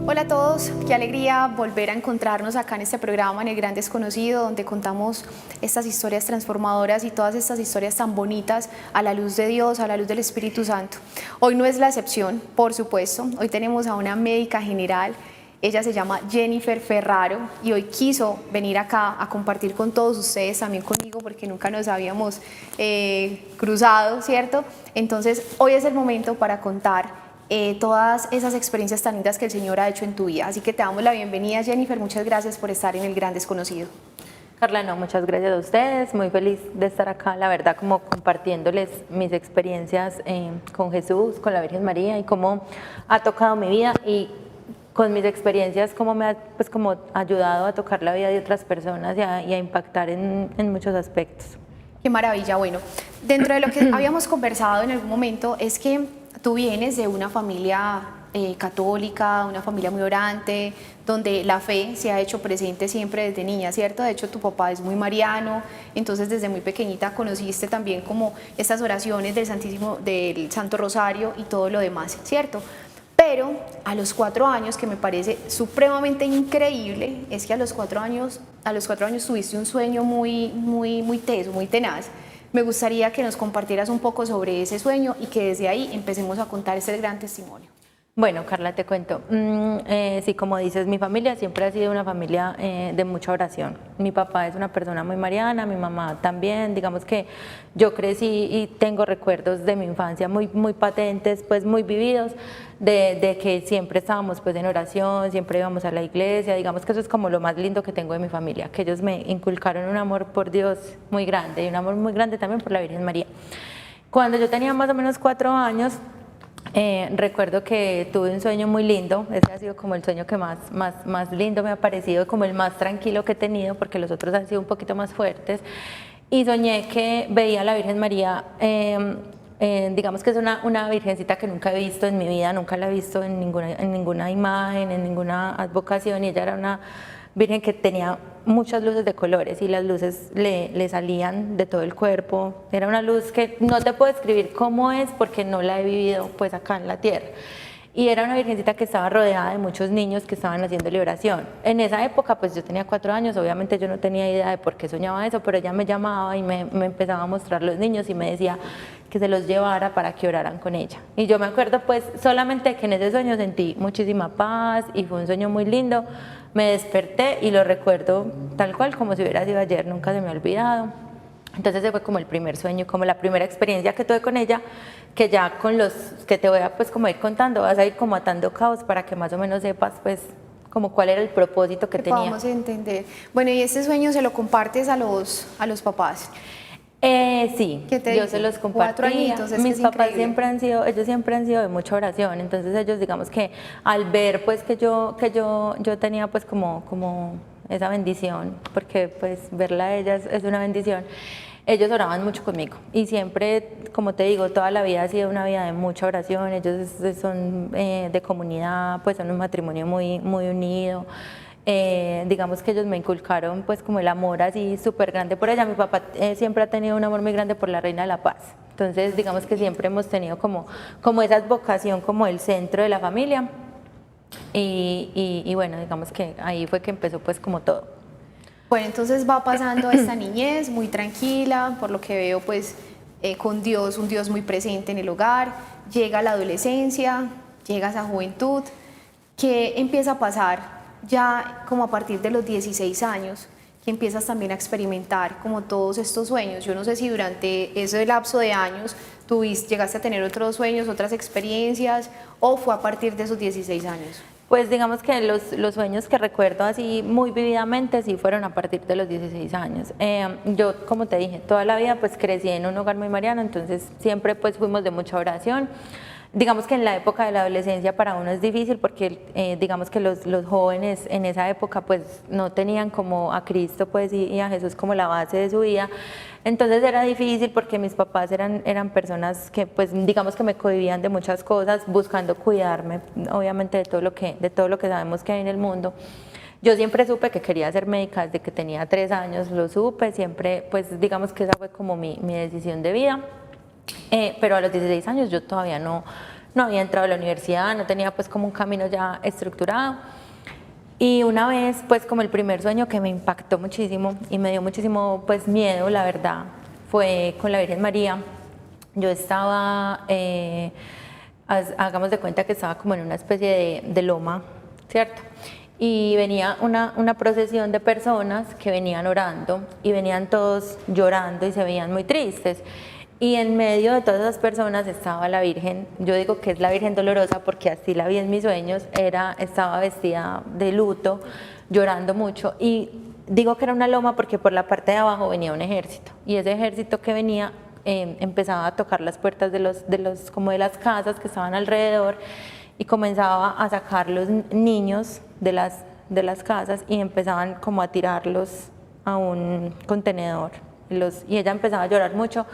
Hola a todos, qué alegría volver a encontrarnos acá en este programa, en El Gran Desconocido, donde contamos estas historias transformadoras y todas estas historias tan bonitas a la luz de Dios, a la luz del Espíritu Santo. Hoy no es la excepción, por supuesto. Hoy tenemos a una médica general. Ella se llama Jennifer Ferraro y hoy quiso venir acá a compartir con todos ustedes, también conmigo, porque nunca nos habíamos cruzado, ¿cierto? Entonces, hoy es el momento para contar todas esas experiencias tan lindas que el Señor ha hecho en tu vida. Así que te damos la bienvenida, Jennifer. Muchas gracias por estar en El Gran Desconocido. Carla, no, muchas gracias a ustedes, muy feliz de estar acá, la verdad, como compartiéndoles mis experiencias con Jesús, con la Virgen María y cómo ha tocado mi vida y con mis experiencias cómo me ha pues, como ayudado a tocar la vida de otras personas y a impactar en muchos aspectos. Qué maravilla. Bueno, dentro de lo que habíamos conversado en algún momento es que tú vienes de una familia católica, una familia muy orante, donde la fe se ha hecho presente siempre desde niña, ¿cierto? De hecho, tu papá es muy mariano, entonces desde muy pequeñita conociste también como estas oraciones del Santísimo, del Santo Rosario y todo lo demás, ¿cierto? Pero a los 4 años, que me parece supremamente increíble, es que a los 4 años tuviste un sueño muy teso, muy tenaz. Me gustaría que nos compartieras un poco sobre ese sueño y que desde ahí empecemos a contar ese gran testimonio. Bueno, Carla, te cuento. Sí, como dices, mi familia siempre ha sido una familia de mucha oración. Mi papá es una persona muy mariana, mi mamá también. Digamos que yo crecí y tengo recuerdos de mi infancia muy patentes, pues muy vividos, de que siempre estábamos pues en oración, siempre íbamos a la iglesia. Digamos que eso es como lo más lindo que tengo de mi familia, que ellos me inculcaron un amor por Dios muy grande y un amor muy grande también por la Virgen María. Cuando yo tenía más o menos 4 años, recuerdo que tuve un sueño muy lindo. Ese ha sido como el sueño que más lindo me ha parecido, como el más tranquilo que he tenido, porque los otros han sido un poquito más fuertes. Y soñé que veía a la Virgen María, digamos que es una virgencita que nunca he visto en mi vida, nunca la he visto en ninguna imagen, en ninguna advocación, y ella era una virgen que tenía muchas luces de colores y las luces le salían de todo el cuerpo. Era una luz que no te puedo describir cómo es porque no la he vivido pues acá en la tierra. Y era una virgencita que estaba rodeada de muchos niños que estaban haciendo oración. En esa época pues yo tenía 4 años, obviamente yo no tenía idea de por qué soñaba eso, pero ella me llamaba y me empezaba a mostrar los niños y me decía que se los llevara para que oraran con ella. Y yo me acuerdo pues solamente que en ese sueño sentí muchísima paz y fue un sueño muy lindo. Me desperté y lo recuerdo tal cual como si hubiera sido ayer, nunca se me ha olvidado. Entonces ese fue como el primer sueño, como la primera experiencia que tuve con ella, que ya con los que te voy a pues como ir contando, vas a ir como atando cabos para que más o menos sepas pues como cuál era el propósito que tenía. Vamos a entender. Bueno, ¿y este sueño se lo compartes a los papás? Sí, yo se los compartía. 4 añitos, Mis papás siempre han sido, ellos siempre han sido de mucha oración, entonces ellos digamos que al ver pues que yo tenía pues como esa bendición, porque pues verla a ellas es una bendición, ellos oraban mucho conmigo y siempre, como te digo, toda la vida ha sido una vida de mucha oración. Ellos son de comunidad, pues son un matrimonio muy unido. Digamos que ellos me inculcaron pues como el amor así súper grande por ella. Mi papá siempre ha tenido un amor muy grande por la Reina de la Paz, entonces digamos que siempre hemos tenido como esa vocación como el centro de la familia y bueno, digamos que ahí fue que empezó pues como todo. Bueno, entonces va pasando esta niñez muy tranquila, por lo que veo pues con Dios, un Dios muy presente en el hogar, llega la adolescencia, llega esa juventud. ¿Qué empieza a pasar ya como a partir de los 16 años, que empiezas también a experimentar como todos estos sueños? Yo no sé si durante ese lapso de años llegaste a tener otros sueños, otras experiencias, o fue a partir de esos 16 años. Pues digamos que los sueños que recuerdo así muy vividamente sí fueron a partir de los 16 años. Yo, como te dije, toda la vida pues crecí en un hogar muy mariano, entonces siempre pues fuimos de mucha oración. Digamos que en la época de la adolescencia para uno es difícil porque digamos que los jóvenes en esa época pues no tenían como a Cristo pues y a Jesús como la base de su vida. Entonces era difícil porque mis papás eran personas que pues digamos que me cohibían de muchas cosas, buscando cuidarme obviamente de todo lo que sabemos que hay en el mundo. Yo siempre supe que quería ser médica desde que tenía 3 años, lo supe, siempre pues digamos que esa fue como mi decisión de vida. Pero a los 16 años yo todavía no no había entrado a la universidad, no tenía pues como un camino ya estructurado. Y una vez, pues como el primer sueño que me impactó muchísimo y me dio muchísimo pues miedo, la verdad, fue con la Virgen María. Yo estaba, hagamos de cuenta que estaba como en una especie de loma, ¿cierto? Y venía una procesión de personas que venían orando y venían todos llorando y se veían muy tristes. Y en medio de todas esas personas estaba la Virgen. Yo digo que es la Virgen Dolorosa porque así la vi en mis sueños. Estaba vestida de luto, llorando mucho. Y digo que era una loma porque por la parte de abajo venía un ejército. Y ese ejército que venía empezaba a tocar las puertas como de las casas que estaban alrededor y comenzaba a sacar los niños de las casas y empezaban como a tirarlos a un contenedor. Y ella empezaba a llorar mucho.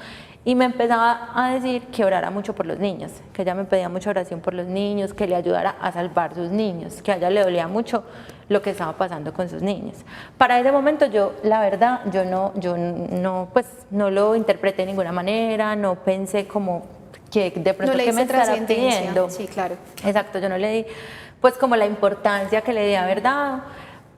Y me empezaba a decir que orara mucho por los niños, que ella me pedía mucha oración por los niños, que le ayudara a salvar sus niños, que a ella le dolía mucho lo que estaba pasando con sus niños. Para ese momento yo, la verdad, yo no, pues, no lo interpreté de ninguna manera, no pensé como que de pronto no que me estará pidiendo. Sí, claro. Exacto, yo no le di pues como la importancia que le di haber dado.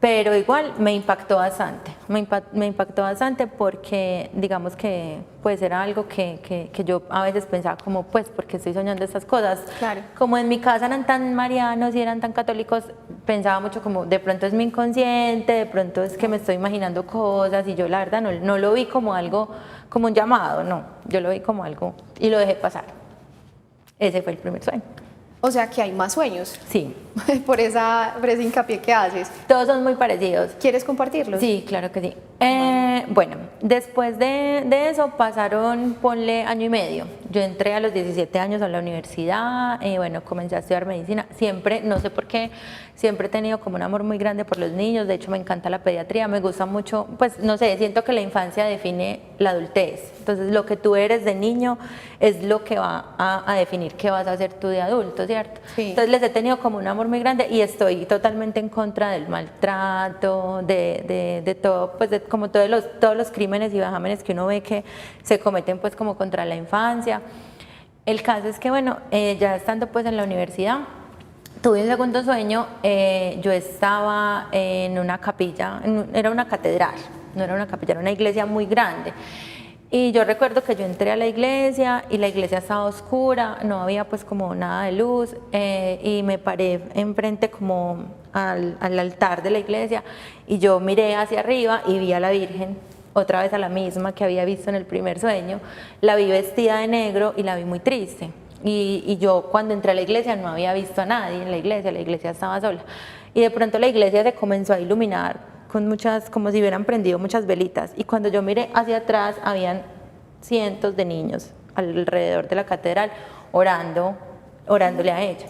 Pero igual me impactó bastante, me impactó bastante porque digamos que pues era algo que yo a veces pensaba como pues porque estoy soñando estas cosas. Claro. Como en mi casa eran tan marianos y eran tan católicos, pensaba mucho como de pronto es mi inconsciente, de pronto es que me estoy imaginando cosas y yo la verdad no lo vi como algo, como un llamado, no, yo lo vi como algo y lo dejé pasar. Ese fue el primer sueño. O sea que hay más sueños. Sí. por ese hincapié que haces. Todos son muy parecidos. ¿Quieres compartirlos? Sí, claro que sí. Bueno, después de eso pasaron, ponle año y medio. Yo entré a los 17 años a la universidad, bueno, comencé a estudiar medicina. Siempre, no sé por qué, siempre he tenido como un amor muy grande por los niños. De hecho, me encanta la pediatría, me gusta mucho, pues no sé, siento que la infancia define la adultez. Entonces, lo que tú eres de niño es lo que va a definir qué vas a hacer tú de adulto, ¿cierto? Sí. Entonces, les he tenido como un amor muy grande y estoy totalmente en contra del maltrato, de todo, pues de como todos los crímenes y vejámenes que uno ve que se cometen pues como contra la infancia. El caso es que bueno, ya estando pues en la universidad, tuve un segundo sueño. Yo estaba en una capilla, era una catedral, no era una capilla, era una iglesia muy grande. Y yo recuerdo que yo entré a la iglesia y la iglesia estaba oscura, no había pues como nada de luz, y me paré enfrente como al altar de la iglesia y yo miré hacia arriba y vi a la Virgen, otra vez a la misma que había visto en el primer sueño. La vi vestida de negro y la vi muy triste. Y yo cuando entré a la iglesia no había visto a nadie en la iglesia estaba sola. Y de pronto la iglesia se comenzó a iluminar con muchas, como si hubieran prendido muchas velitas. Y cuando yo miré hacia atrás, habían cientos de niños alrededor de la catedral orándole a ella.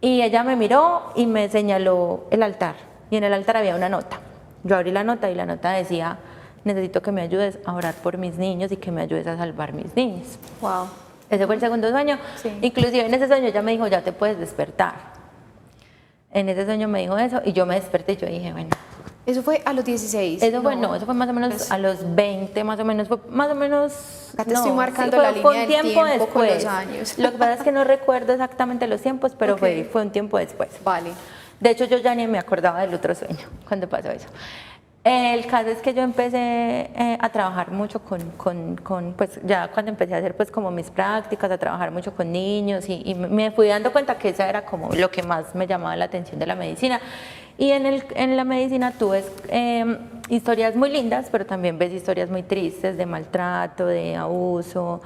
Y ella me miró y me señaló el altar. Y en el altar había una nota. Yo abrí la nota y la nota decía: necesito que me ayudes a orar por mis niños y que me ayudes a salvar mis niños. Wow. Ese fue el segundo sueño. Sí. Inclusive en ese sueño ella me dijo: ya te puedes despertar. En ese sueño me dijo eso y yo me desperté y yo dije, bueno. Eso fue a los 16. Eso fue, no, eso fue más o menos pues, a los 20, más o menos, fue más o menos. Acá te no, estoy marcando sí, la fue línea un del tiempo después. con los años. Lo que pasa es que no recuerdo exactamente los tiempos, pero Okay. fue un tiempo después. Vale. De hecho, yo ya ni me acordaba del otro sueño cuando pasó eso. El caso es que yo empecé a trabajar mucho pues ya cuando empecé a hacer pues como mis prácticas, a trabajar mucho con niños y me fui dando cuenta que esa era como lo que más me llamaba la atención de la medicina. Y en la medicina tú ves historias muy lindas, pero también ves historias muy tristes de maltrato, de abuso.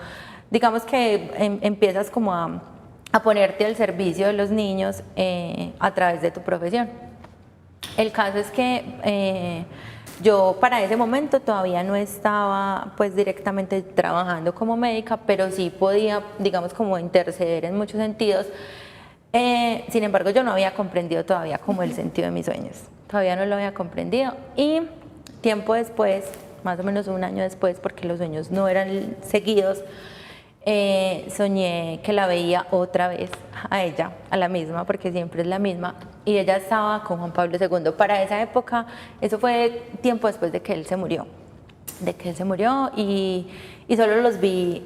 Digamos que empiezas como a ponerte al servicio de los niños a través de tu profesión. El caso es que yo para ese momento todavía no estaba pues directamente trabajando como médica, pero sí podía, digamos, como interceder en muchos sentidos. Sin embargo, yo no había comprendido todavía como el sentido de mis sueños. Todavía no lo había comprendido y tiempo después, más o menos un año después, porque los sueños no eran seguidos, soñé que la veía otra vez a ella, a la misma, porque siempre es la misma, y ella estaba con Juan Pablo II. Para esa época, eso fue tiempo después de que él se murió. de que él se murió y solo los vi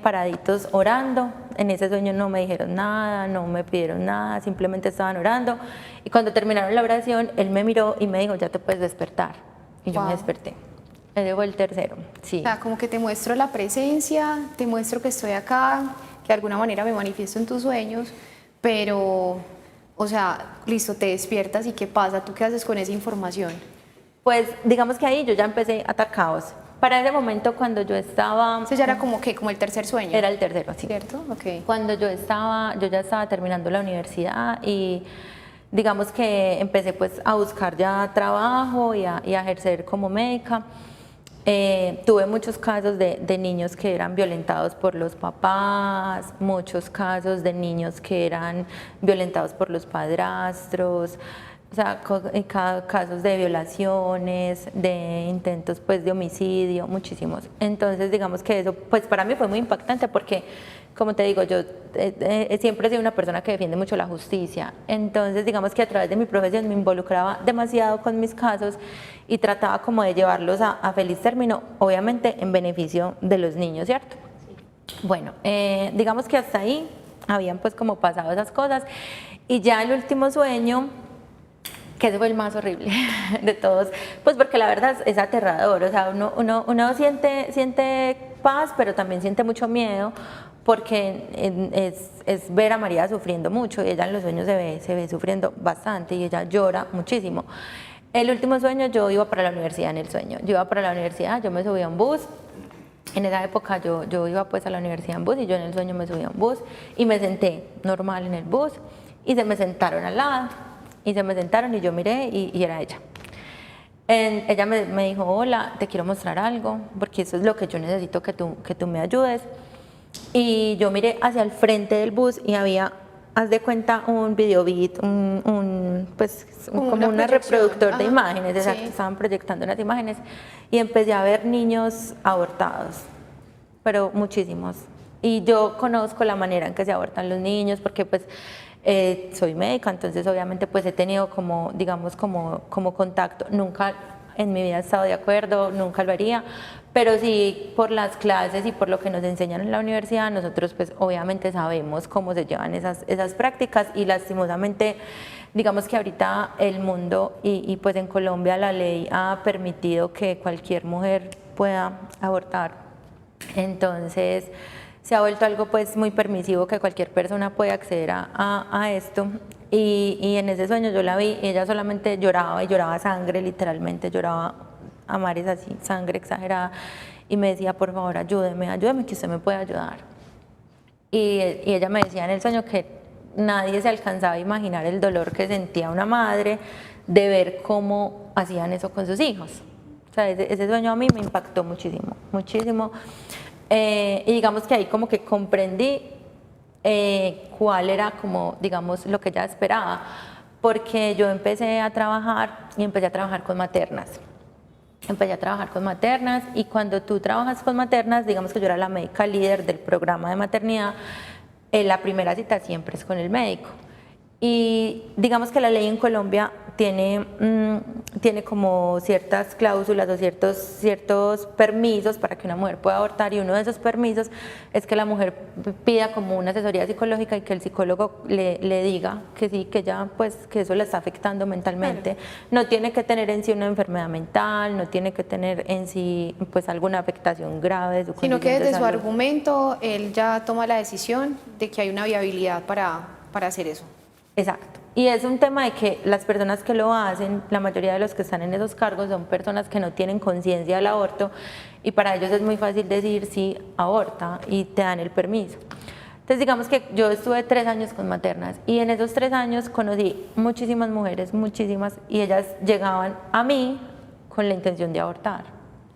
paraditos orando. En ese sueño no me dijeron nada, no me pidieron nada, simplemente estaban orando. Y cuando terminaron la oración, él me miró y me dijo, ya te puedes despertar. Y yo me desperté. Ese fue el tercero, sí. O sea, como que te muestro la presencia, te muestro que estoy acá, que de alguna manera me manifiesto en tus sueños, pero, o sea, listo, te despiertas y ¿qué pasa? ¿Tú qué haces con esa información? Pues digamos que ahí yo ya empecé a atar caos. Para ese momento cuando yo estaba... Eso ya era como que, como el tercer sueño. Era el tercero, sí. ¿Cierto? Ok. Cuando yo ya estaba terminando la universidad y digamos que empecé pues a buscar ya trabajo y a ejercer como médica. Tuve muchos casos de niños que eran violentados por los papás, muchos casos de niños que eran violentados por los padrastros, o sea, casos de violaciones, de intentos pues de homicidio, muchísimos. Entonces digamos que eso pues para mí fue muy impactante porque, como te digo, yo siempre he sido una persona que defiende mucho la justicia. Entonces digamos que a través de mi profesión me involucraba demasiado con mis casos y trataba como de llevarlos a feliz término, obviamente en beneficio de los niños, ¿cierto? Bueno, digamos que hasta ahí habían pues como pasado esas cosas y ya el último sueño, que ese fue el más horrible de todos, pues porque la verdad es aterrador, o sea, uno siente paz, pero también siente mucho miedo, porque es ver a María sufriendo mucho, y ella en los sueños se ve sufriendo bastante, y ella llora muchísimo. El último sueño, yo iba para la universidad en el sueño, yo iba para la universidad, yo me subí a un bus. En esa época yo iba pues a la universidad en bus y yo en el sueño me subí a un bus y me senté normal en el bus y se me sentaron al lado y se me sentaron y yo miré y era ella. Ella me dijo, hola, te quiero mostrar algo porque eso es lo que yo necesito que tú me ayudes. Y yo miré hacia el frente del bus y había, haz de cuenta, un videobeat, como un reproductor de imágenes, exacto, sí. Estaban proyectando unas imágenes y empecé a ver niños abortados, pero muchísimos. Y yo conozco la manera en que se abortan los niños porque pues soy médica, entonces obviamente pues he tenido como, digamos, como contacto. Nunca en mi vida he estado de acuerdo, nunca lo haría, pero sí por las clases y por lo que nos enseñan en la universidad, nosotros pues obviamente sabemos cómo se llevan esas prácticas y lastimosamente digamos que ahorita el mundo y pues en Colombia la ley ha permitido que cualquier mujer pueda abortar. Entonces se ha vuelto algo pues muy permisivo que cualquier persona puede acceder a esto y en ese sueño yo la vi, ella solamente lloraba y lloraba sangre, literalmente lloraba a mares así, sangre exagerada y me decía por favor ayúdeme que usted me puede ayudar y ella me decía en el sueño que nadie se alcanzaba a imaginar el dolor que sentía una madre de ver cómo hacían eso con sus hijos. O sea, ese sueño a mí me impactó muchísimo, muchísimo. Y digamos que ahí como que comprendí cuál era como, digamos, lo que ella esperaba, porque yo empecé a trabajar con maternas. Empecé a trabajar con maternas y cuando tú trabajas con maternas, digamos que yo era la médica líder del programa de maternidad, la primera cita siempre es con el médico. Y digamos que la ley en Colombia tiene como ciertas cláusulas o ciertos permisos para que una mujer pueda abortar y uno de esos permisos es que la mujer pida como una asesoría psicológica y que el psicólogo le diga que sí, que ya pues que eso le está afectando mentalmente. Claro. No tiene que tener en sí una enfermedad mental, no tiene que tener en sí pues alguna afectación grave de su condición de salud. Sino que desde su argumento él ya toma la decisión de que hay una viabilidad para hacer eso. Exacto. Y es un tema de que las personas que lo hacen, la mayoría de los que están en esos cargos son personas que no tienen conciencia del aborto y para ellos es muy fácil decir sí, aborta y te dan el permiso. Entonces digamos que yo estuve 3 años con maternas y en esos 3 años conocí muchísimas mujeres, muchísimas, y ellas llegaban a mí con la intención de abortar.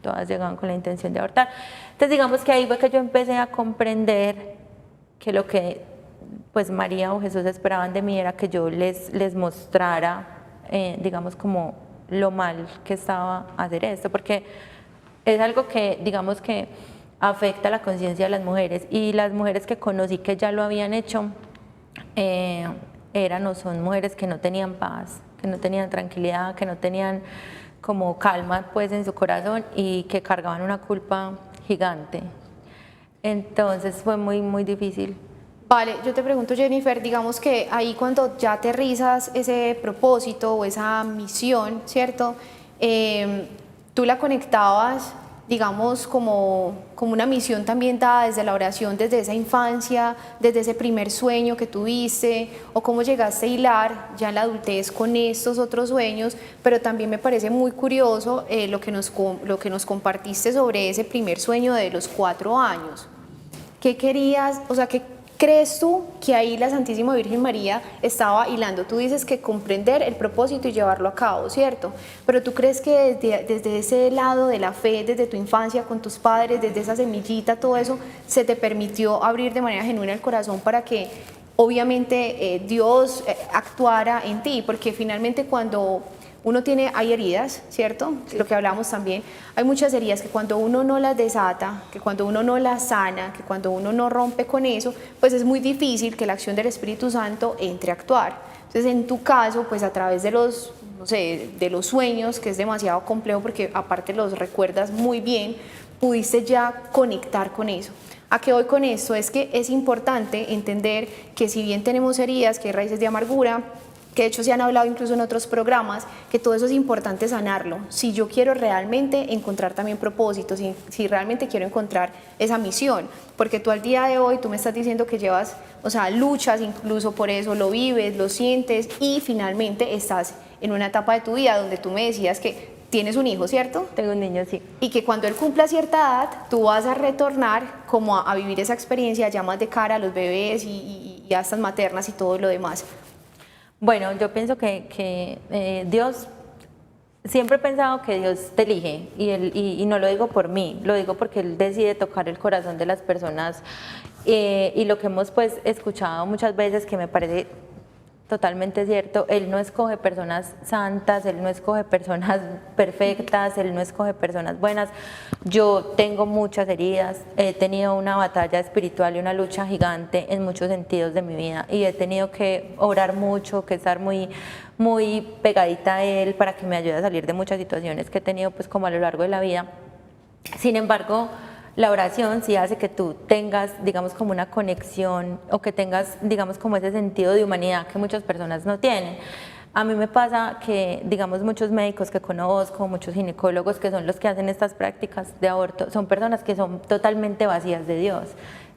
Todas llegaban con la intención de abortar. Entonces digamos que ahí fue que yo empecé a comprender que lo que pues María o Jesús esperaban de mí era que yo les mostrara, digamos, como lo mal que estaba hacer esto, porque es algo que, digamos, que afecta la conciencia de las mujeres, y las mujeres que conocí que ya lo habían hecho eran o son mujeres que no tenían paz, que no tenían tranquilidad, que no tenían como calma pues en su corazón y que cargaban una culpa gigante. Entonces fue muy, muy difícil. Vale, yo te pregunto, Jennifer, digamos que ahí cuando ya aterrizas ese propósito o esa misión, ¿cierto? Tú la conectabas, digamos, como una misión también dada desde la oración, desde esa infancia, desde ese primer sueño que tuviste, o cómo llegaste a hilar ya en la adultez con estos otros sueños, pero también me parece muy curioso lo que nos compartiste sobre ese primer sueño de los 4 años. ¿Qué querías, o sea, qué crees tú que ahí la Santísima Virgen María estaba hilando? Tú dices que comprender el propósito y llevarlo a cabo, ¿cierto? Pero tú crees que desde ese lado de la fe, desde tu infancia con tus padres, desde esa semillita, todo eso, se te permitió abrir de manera genuina el corazón para que obviamente Dios actuara en ti, porque finalmente cuando uno hay heridas, ¿cierto? Lo que hablamos también, hay muchas heridas que cuando uno no las desata, que cuando uno no las sana, que cuando uno no rompe con eso, pues es muy difícil que la acción del Espíritu Santo entre a actuar. Entonces, en tu caso, pues a través de los, no sé, de los sueños, que es demasiado complejo porque aparte los recuerdas muy bien, pudiste ya conectar con eso. ¿A qué voy con esto? Es que es importante entender que si bien tenemos heridas, que hay raíces de amargura, que de hecho se han hablado incluso en otros programas, que todo eso es importante sanarlo. Si yo quiero realmente encontrar también propósitos, si realmente quiero encontrar esa misión, porque tú al día de hoy, tú me estás diciendo que llevas, o sea, luchas incluso por eso, lo vives, lo sientes y finalmente estás en una etapa de tu vida donde tú me decías que tienes un hijo, ¿cierto? Tengo un niño, sí. Y que cuando él cumpla cierta edad, tú vas a retornar como a vivir esa experiencia ya más de cara a los bebés y a estas maternas y todo lo demás. Bueno, yo pienso que Dios, siempre he pensado que Dios te elige y no lo digo por mí, lo digo porque Él decide tocar el corazón de las personas y lo que hemos pues escuchado muchas veces que me parece totalmente cierto, Él no escoge personas santas, Él no escoge personas perfectas, Él no escoge personas buenas. Yo tengo muchas heridas, he tenido una batalla espiritual y una lucha gigante en muchos sentidos de mi vida y he tenido que orar mucho, que estar muy, muy pegadita a Él para que me ayude a salir de muchas situaciones que he tenido pues como a lo largo de la vida. Sin embargo, la oración sí hace que tú tengas, digamos, como una conexión o que tengas, digamos, como ese sentido de humanidad que muchas personas no tienen. A mí me pasa que, digamos, muchos médicos que conozco, muchos ginecólogos que son los que hacen estas prácticas de aborto, son personas que son totalmente vacías de Dios.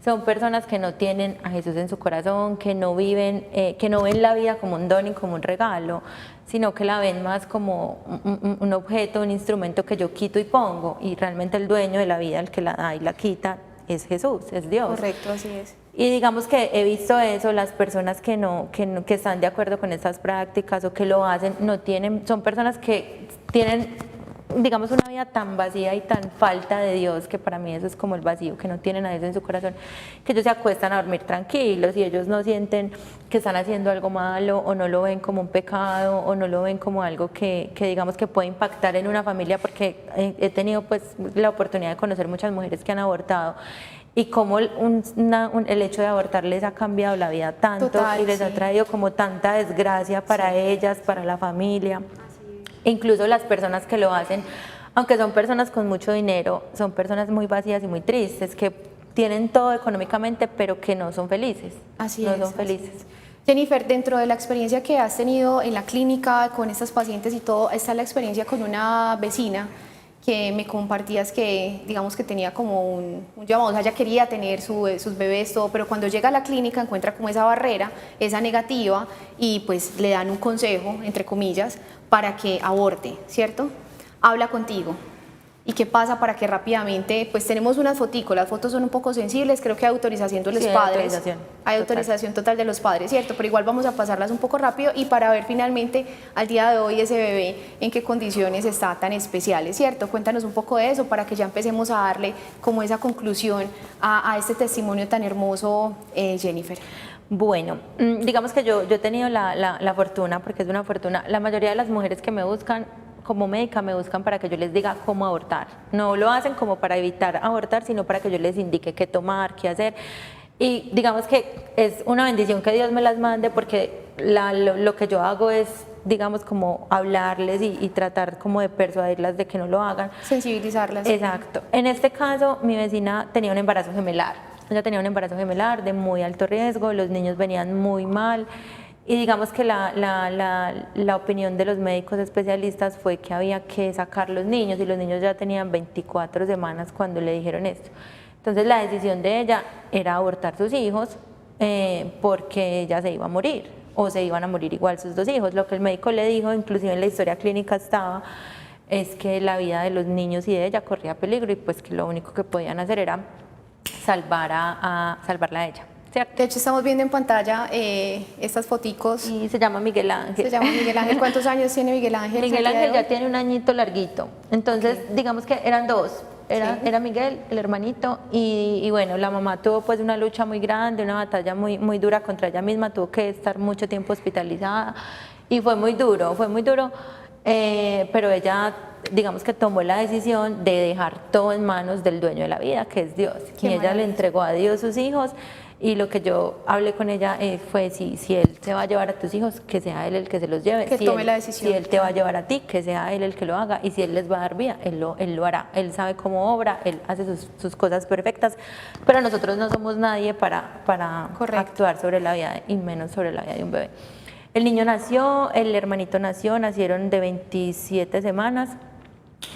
Son personas que no tienen a Jesús en su corazón, que no viven, que no ven la vida como un don y como un regalo, sino que la ven más como un objeto, un instrumento que yo quito y pongo, y realmente el dueño de la vida, el que la da y la quita, es Jesús, es Dios. Correcto, así es. Y digamos que he visto eso, las personas que están de acuerdo con estas prácticas o que lo hacen, no tienen, son personas que tienen, digamos, una vida tan vacía y tan falta de Dios, que para mí eso es como el vacío, que no tienen a Dios en su corazón, que ellos se acuestan a dormir tranquilos y ellos no sienten que están haciendo algo malo o no lo ven como un pecado o no lo ven como algo que digamos que puede impactar en una familia, porque he tenido pues la oportunidad de conocer muchas mujeres que han abortado y cómo el hecho de abortar les ha cambiado la vida tanto. Total, y les ha traído como tanta desgracia para ellas, para la familia. Incluso las personas que lo hacen, aunque son personas con mucho dinero, son personas muy vacías y muy tristes, que tienen todo económicamente, pero que no son felices. Así no es, son felices. Jennifer, dentro de la experiencia que has tenido en la clínica con estas pacientes y todo, está la experiencia con una vecina que me compartías que, digamos, que tenía como un llamado, o sea, ella quería tener sus bebés, todo, pero cuando llega a la clínica encuentra como esa barrera, esa negativa, y pues le dan un consejo, entre comillas, para que aborte, ¿cierto? Habla contigo. ¿Y qué pasa para que rápidamente, pues tenemos unas foticos, las fotos son un poco sensibles, creo que hay autorización de los padres, hay autorización total de los padres, ¿cierto? Pero igual vamos a pasarlas un poco rápido y para ver finalmente al día de hoy ese bebé en qué condiciones está tan especiales, ¿cierto? Cuéntanos un poco de eso para que ya empecemos a darle como esa conclusión a este testimonio tan hermoso, Jennifer. Bueno, digamos que yo he tenido la fortuna, porque es una fortuna, la mayoría de las mujeres que me buscan como médica me buscan para que yo les diga cómo abortar. No lo hacen como para evitar abortar, sino para que yo les indique qué tomar, qué hacer. Y digamos que es una bendición que Dios me las mande porque lo que yo hago es, digamos, como hablarles y tratar como de persuadirlas de que no lo hagan. Sensibilizarlas. Exacto. En este caso, mi vecina tenía un embarazo gemelar. Ella tenía un embarazo gemelar de muy alto riesgo, los niños venían muy mal. Y digamos que la opinión de los médicos especialistas fue que había que sacar los niños y los niños ya tenían 24 semanas cuando le dijeron esto. Entonces la decisión de ella era abortar sus hijos porque ella se iba a morir o se iban a morir igual sus dos hijos. Lo que el médico le dijo, inclusive en la historia clínica estaba, es que la vida de los niños y de ella corría peligro y pues que lo único que podían hacer era salvarla a ella. ¿Cierto? De hecho, estamos viendo en pantalla estas foticos. Y se llama Miguel Ángel. Se llama Miguel Ángel. ¿Cuántos años tiene Miguel Ángel? Miguel Ángel ya tiene un añito larguito. Entonces, digamos que eran dos. Era Miguel, el hermanito, y bueno, la mamá tuvo pues una lucha muy grande, una batalla muy dura contra ella misma, tuvo que estar mucho tiempo hospitalizada y fue muy duro, pero ella, digamos que tomó la decisión de dejar todo en manos del dueño de la vida, que es Dios. Y ella le entregó a Dios sus hijos. Y lo que yo hablé con ella fue, si Él se va a llevar a tus hijos, que sea Él el que se los lleve. Que tome la decisión. Si Él te va a llevar a ti, que sea Él el que lo haga. Y si Él les va a dar vida, Él lo hará. Él sabe cómo obra, Él hace sus cosas perfectas. Pero nosotros no somos nadie para actuar sobre la vida y menos sobre la vida de un bebé. El niño nació, el hermanito nació, nacieron de 27 semanas.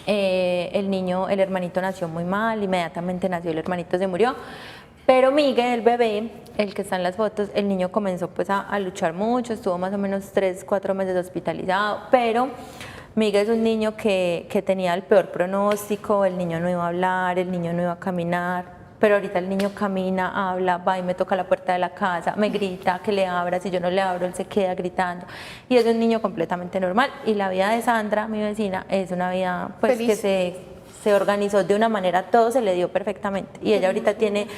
El hermanito nació muy mal, inmediatamente nació, el hermanito se murió. Pero Miguel, el bebé, el que está en las fotos, el niño comenzó pues a luchar mucho, estuvo más o menos 3-4 meses hospitalizado, pero Miguel es un niño que tenía el peor pronóstico, el niño no iba a hablar, el niño no iba a caminar, pero ahorita el niño camina, habla, va y me toca la puerta de la casa, me grita que le abra, si yo no le abro él se queda gritando y es un niño completamente normal. Y la vida de Sandra, mi vecina, es una vida pues feliz, que se organizó de una manera, todo se le dio perfectamente y ella ahorita tiene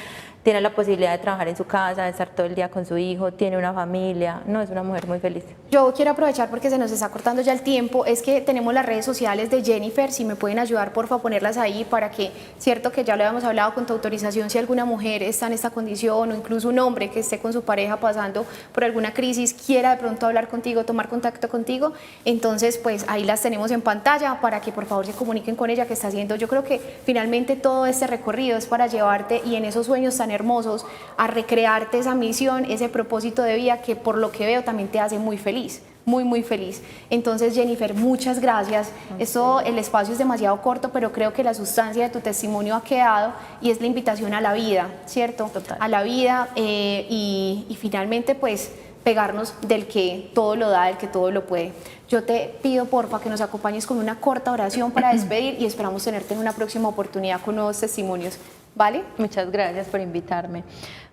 la posibilidad de trabajar en su casa, de estar todo el día con su hijo, tiene una familia, no, es una mujer muy feliz. Yo quiero aprovechar porque se nos está cortando ya el tiempo, es que tenemos las redes sociales de Jennifer, si me pueden ayudar porfa a ponerlas ahí para que, cierto que ya lo habíamos hablado con tu autorización, si alguna mujer está en esta condición o incluso un hombre que esté con su pareja pasando por alguna crisis, quiera de pronto hablar contigo, tomar contacto contigo, entonces pues ahí las tenemos en pantalla para que por favor se comuniquen con ella que está haciendo. Yo creo que finalmente todo este recorrido es para llevarte y en esos sueños tan hermosos a recrearte esa misión, ese propósito de vida que por lo que veo también te hace muy feliz, muy feliz. Entonces Jennifer, muchas gracias. El espacio es demasiado corto, pero creo que la sustancia de tu testimonio ha quedado y es la invitación a la vida, ¿cierto? Total. A la vida y finalmente pues pegarnos del que todo lo da, del que todo lo puede. Yo te pido porfa que nos acompañes con una corta oración para despedir y esperamos tenerte en una próxima oportunidad con nuevos testimonios. ¿Vale? Muchas gracias por invitarme.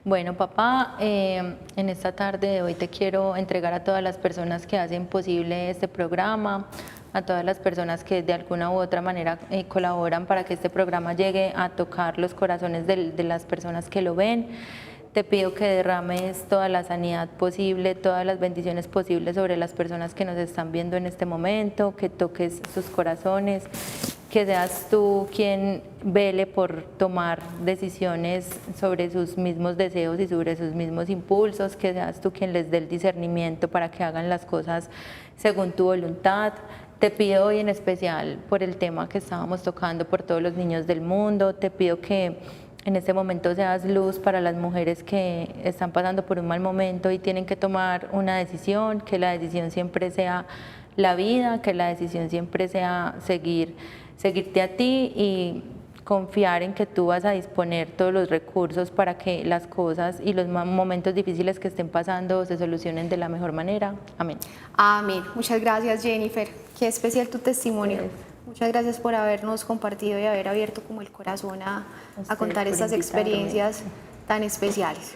Bueno, papá, en esta tarde de hoy te quiero entregar a todas las personas que hacen posible este programa, a todas las personas que de alguna u otra manera colaboran para que este programa llegue a tocar los corazones de las personas que lo ven. Te pido que derrames toda la sanidad posible, todas las bendiciones posibles sobre las personas que nos están viendo en este momento, que toques sus corazones, que seas tú quien vele por tomar decisiones sobre sus mismos deseos y sobre sus mismos impulsos, que seas tú quien les dé el discernimiento para que hagan las cosas según tu voluntad. Te pido hoy en especial por el tema que estábamos tocando, por todos los niños del mundo, te pido que en este momento seas luz para las mujeres que están pasando por un mal momento y tienen que tomar una decisión, que la decisión siempre sea la vida, que la decisión siempre sea seguirte a ti y confiar en que tú vas a disponer todos los recursos para que las cosas y los momentos difíciles que estén pasando se solucionen de la mejor manera. Amén. Amén. Muchas gracias, Jennifer. Qué especial tu testimonio. Muchas gracias por habernos compartido y haber abierto como el corazón a contar estas experiencias tan especiales.